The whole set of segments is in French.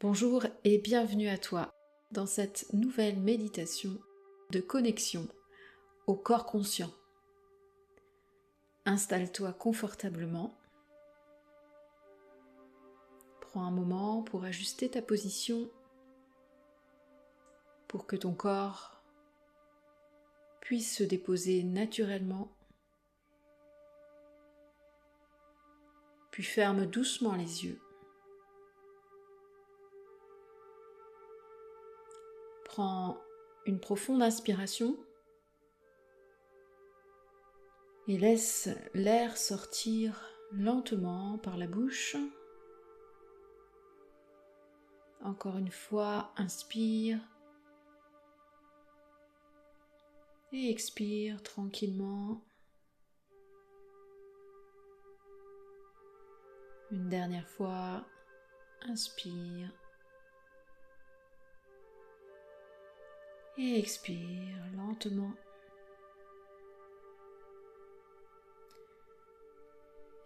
Bonjour et bienvenue à toi dans cette nouvelle méditation de connexion au corps conscient. Installe-toi confortablement. Prends un moment pour ajuster ta position pour que ton corps puisse se déposer naturellement. Puis ferme doucement les yeux. Prends une profonde inspiration et laisse l'air sortir lentement par la bouche. Encore une fois, inspire et expire tranquillement. Une dernière fois, inspire et expire lentement.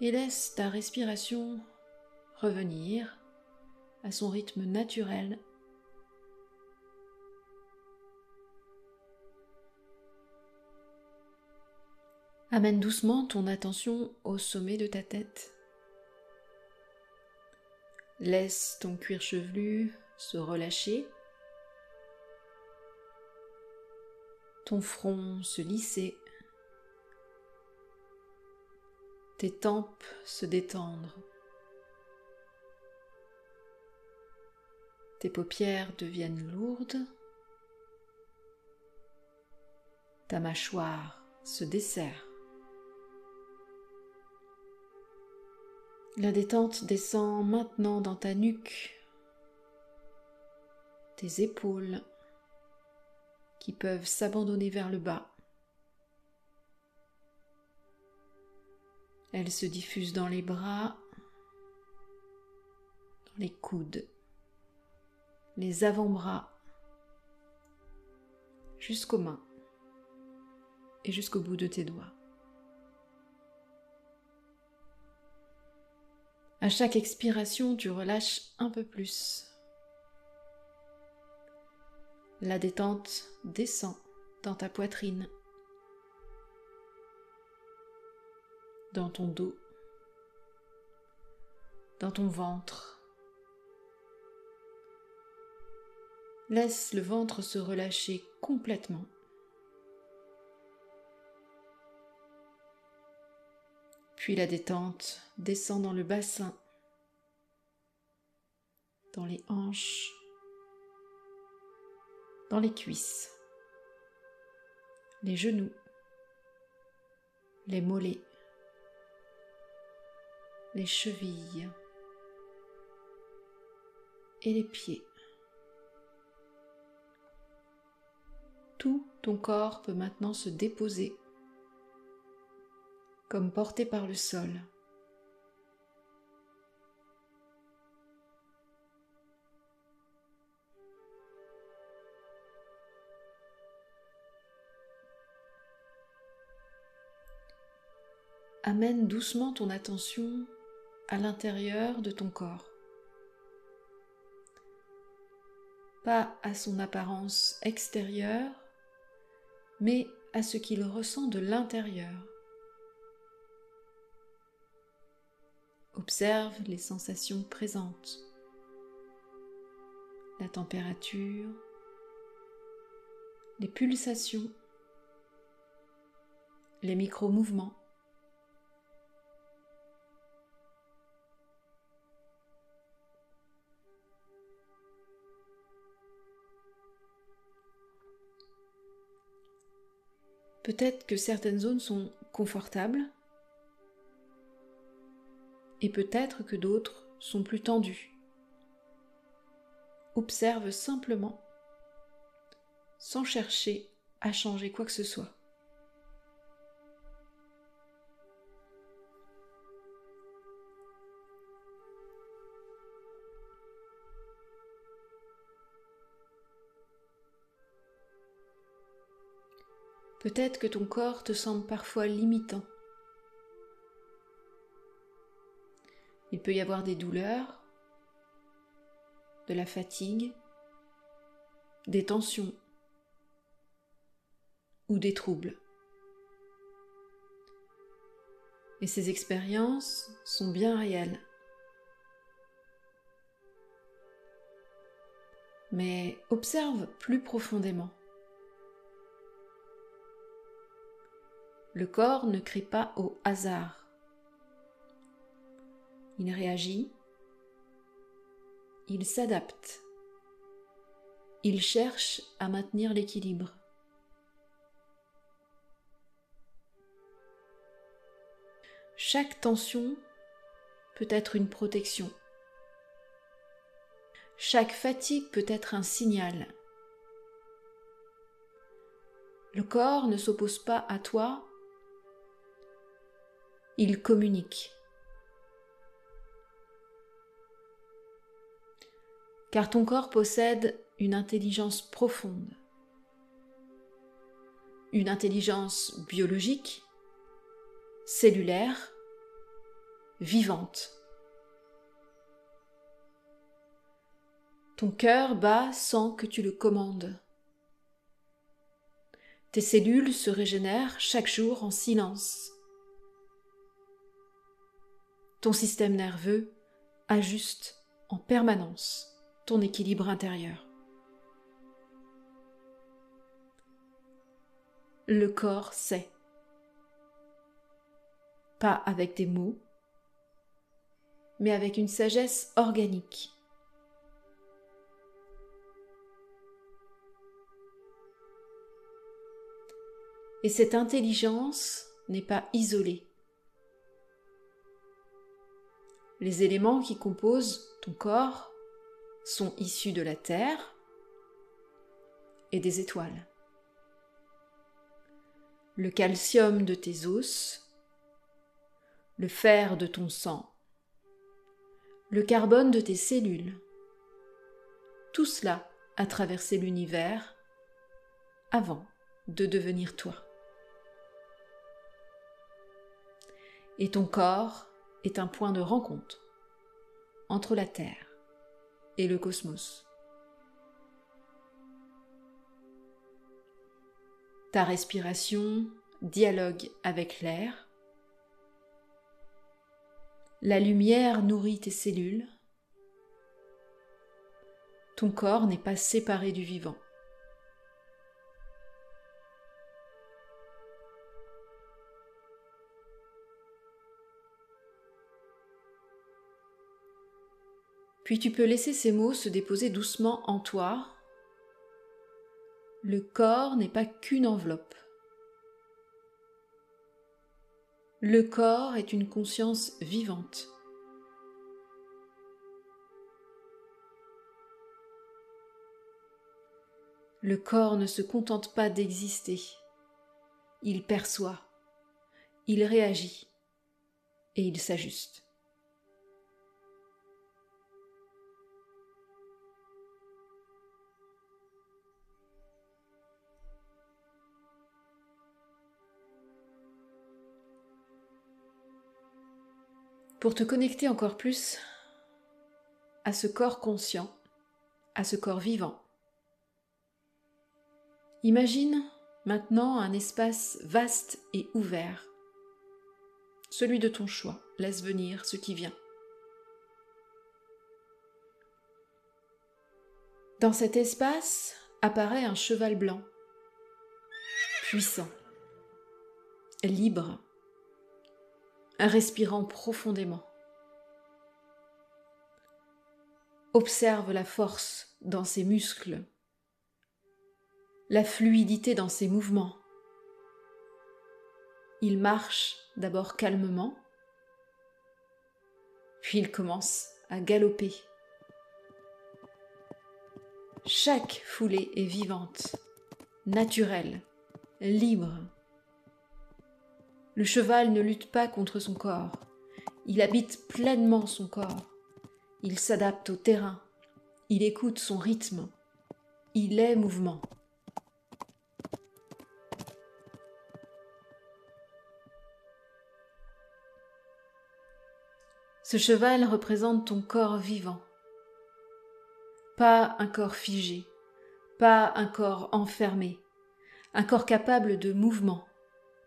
Et laisse ta respiration revenir à son rythme naturel. Amène doucement ton attention au sommet de ta tête. Laisse ton cuir chevelu se relâcher, ton front se lisser, tes tempes se détendre, tes paupières deviennent lourdes, ta mâchoire se desserre. La détente descend maintenant dans ta nuque, tes épaules qui peuvent s'abandonner vers le bas. Elle se diffuse dans les bras, dans les coudes, les avant-bras, jusqu'aux mains et jusqu'au bout de tes doigts. À chaque expiration, tu relâches un peu plus. La détente descend dans ta poitrine, dans ton dos, dans ton ventre. Laisse le ventre se relâcher complètement. Puis la détente descend dans le bassin, dans les hanches, dans les cuisses, les genoux, les mollets, les chevilles et les pieds. Tout ton corps peut maintenant se déposer, comme porté par le sol. Amène doucement ton attention à l'intérieur de ton corps. Pas à son apparence extérieure, mais à ce qu'il ressent de l'intérieur. Observe les sensations présentes, la température, les pulsations, les micro-mouvements. Peut-être que certaines zones sont confortables et peut-être que d'autres sont plus tendues. Observe simplement, sans chercher à changer quoi que ce soit. Peut-être que ton corps te semble parfois limitant. Il peut y avoir des douleurs, de la fatigue, des tensions ou des troubles. Et ces expériences sont bien réelles. Mais observe plus profondément. Le corps ne crie pas au hasard. Il réagit, il s'adapte, il cherche à maintenir l'équilibre. Chaque tension peut être une protection. Chaque fatigue peut être un signal. Le corps ne s'oppose pas à toi, il communique. Car ton corps possède une intelligence profonde, une intelligence biologique, cellulaire, vivante. Ton cœur bat sans que tu le commandes. Tes cellules se régénèrent chaque jour en silence. Ton système nerveux ajuste en permanence ton équilibre intérieur. Le corps sait. Pas avec des mots, mais avec une sagesse organique. Et cette intelligence n'est pas isolée. Les éléments qui composent ton corps sont issus de la terre et des étoiles. Le calcium de tes os, le fer de ton sang, le carbone de tes cellules, tout cela a traversé l'univers avant de devenir toi. Et ton corps est un point de rencontre entre la Terre et le cosmos. Ta respiration dialogue avec l'air. La lumière nourrit tes cellules. Ton corps n'est pas séparé du vivant. Puis tu peux laisser ces mots se déposer doucement en toi. Le corps n'est pas qu'une enveloppe. Le corps est une conscience vivante. Le corps ne se contente pas d'exister. Il perçoit, il réagit et il s'ajuste. Pour te connecter encore plus à ce corps conscient, à ce corps vivant, imagine maintenant un espace vaste et ouvert, celui de ton choix. Laisse venir ce qui vient. Dans cet espace apparaît un cheval blanc, puissant, libre, respirant profondément. Observe la force dans ses muscles, la fluidité dans ses mouvements. Il marche d'abord calmement, puis il commence à galoper. Chaque foulée est vivante, naturelle, libre. Le cheval ne lutte pas contre son corps, il habite pleinement son corps. Il s'adapte au terrain, il écoute son rythme, il est mouvement. Ce cheval représente ton corps vivant. Pas un corps figé, pas un corps enfermé, un corps capable de mouvement,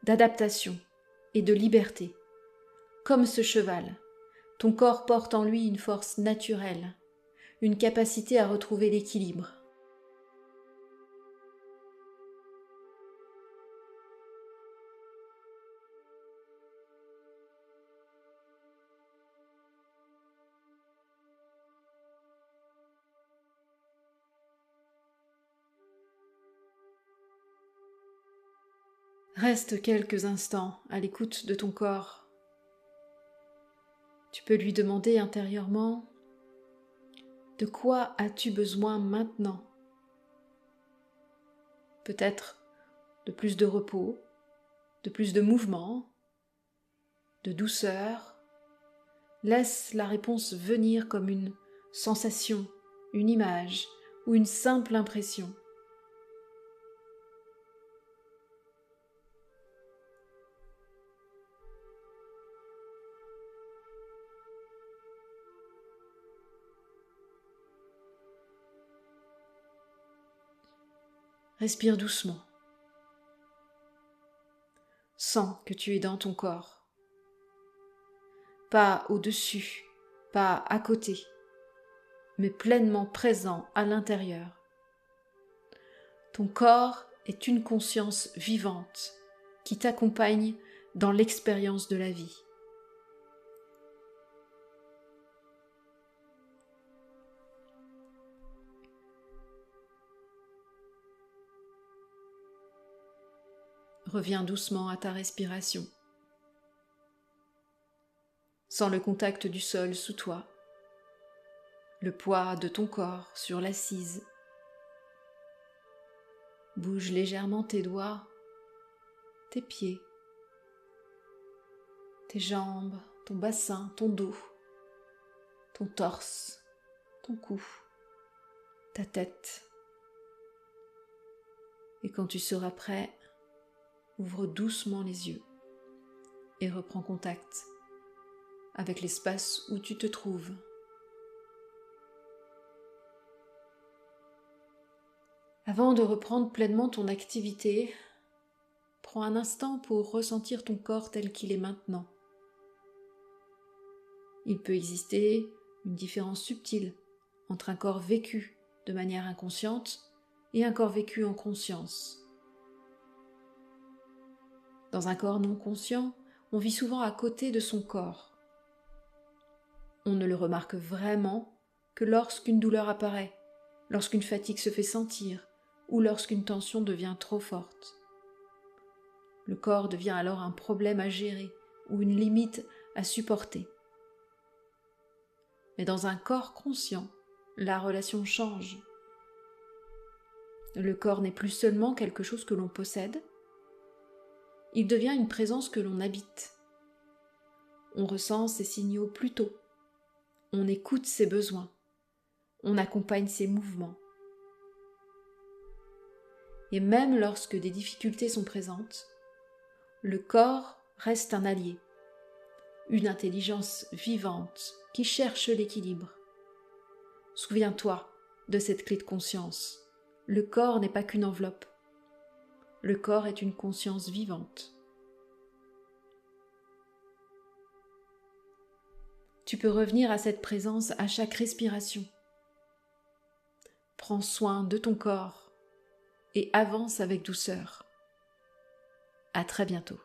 d'adaptation et de liberté. Comme ce cheval, ton corps porte en lui une force naturelle, une capacité à retrouver l'équilibre. Reste quelques instants à l'écoute de ton corps. Tu peux lui demander intérieurement: de quoi as-tu besoin maintenant? Peut-être de plus de repos, de plus de mouvement, de douceur. Laisse la réponse venir comme une sensation, une image ou une simple impression. Respire doucement. Sens que tu es dans ton corps. Pas au-dessus, pas à côté, mais pleinement présent à l'intérieur. Ton corps est une conscience vivante qui t'accompagne dans l'expérience de la vie. Reviens doucement à ta respiration. Sens le contact du sol sous toi, le poids de ton corps sur l'assise. Bouge légèrement tes doigts, tes pieds, tes jambes, ton bassin, ton dos, ton torse, ton cou, ta tête. Et quand tu seras prêt, ouvre doucement les yeux et reprends contact avec l'espace où tu te trouves. Avant de reprendre pleinement ton activité, prends un instant pour ressentir ton corps tel qu'il est maintenant. Il peut exister une différence subtile entre un corps vécu de manière inconsciente et un corps vécu en conscience. Dans un corps non conscient, on vit souvent à côté de son corps. On ne le remarque vraiment que lorsqu'une douleur apparaît, lorsqu'une fatigue se fait sentir ou lorsqu'une tension devient trop forte. Le corps devient alors un problème à gérer ou une limite à supporter. Mais dans un corps conscient, la relation change. Le corps n'est plus seulement quelque chose que l'on possède, il devient une présence que l'on habite. On ressent ses signaux plus tôt, on écoute ses besoins, on accompagne ses mouvements. Et même lorsque des difficultés sont présentes, le corps reste un allié, une intelligence vivante qui cherche l'équilibre. Souviens-toi de cette clé de conscience. Le corps n'est pas qu'une enveloppe. Le corps est une conscience vivante. Tu peux revenir à cette présence à chaque respiration. Prends soin de ton corps et avance avec douceur. À très bientôt.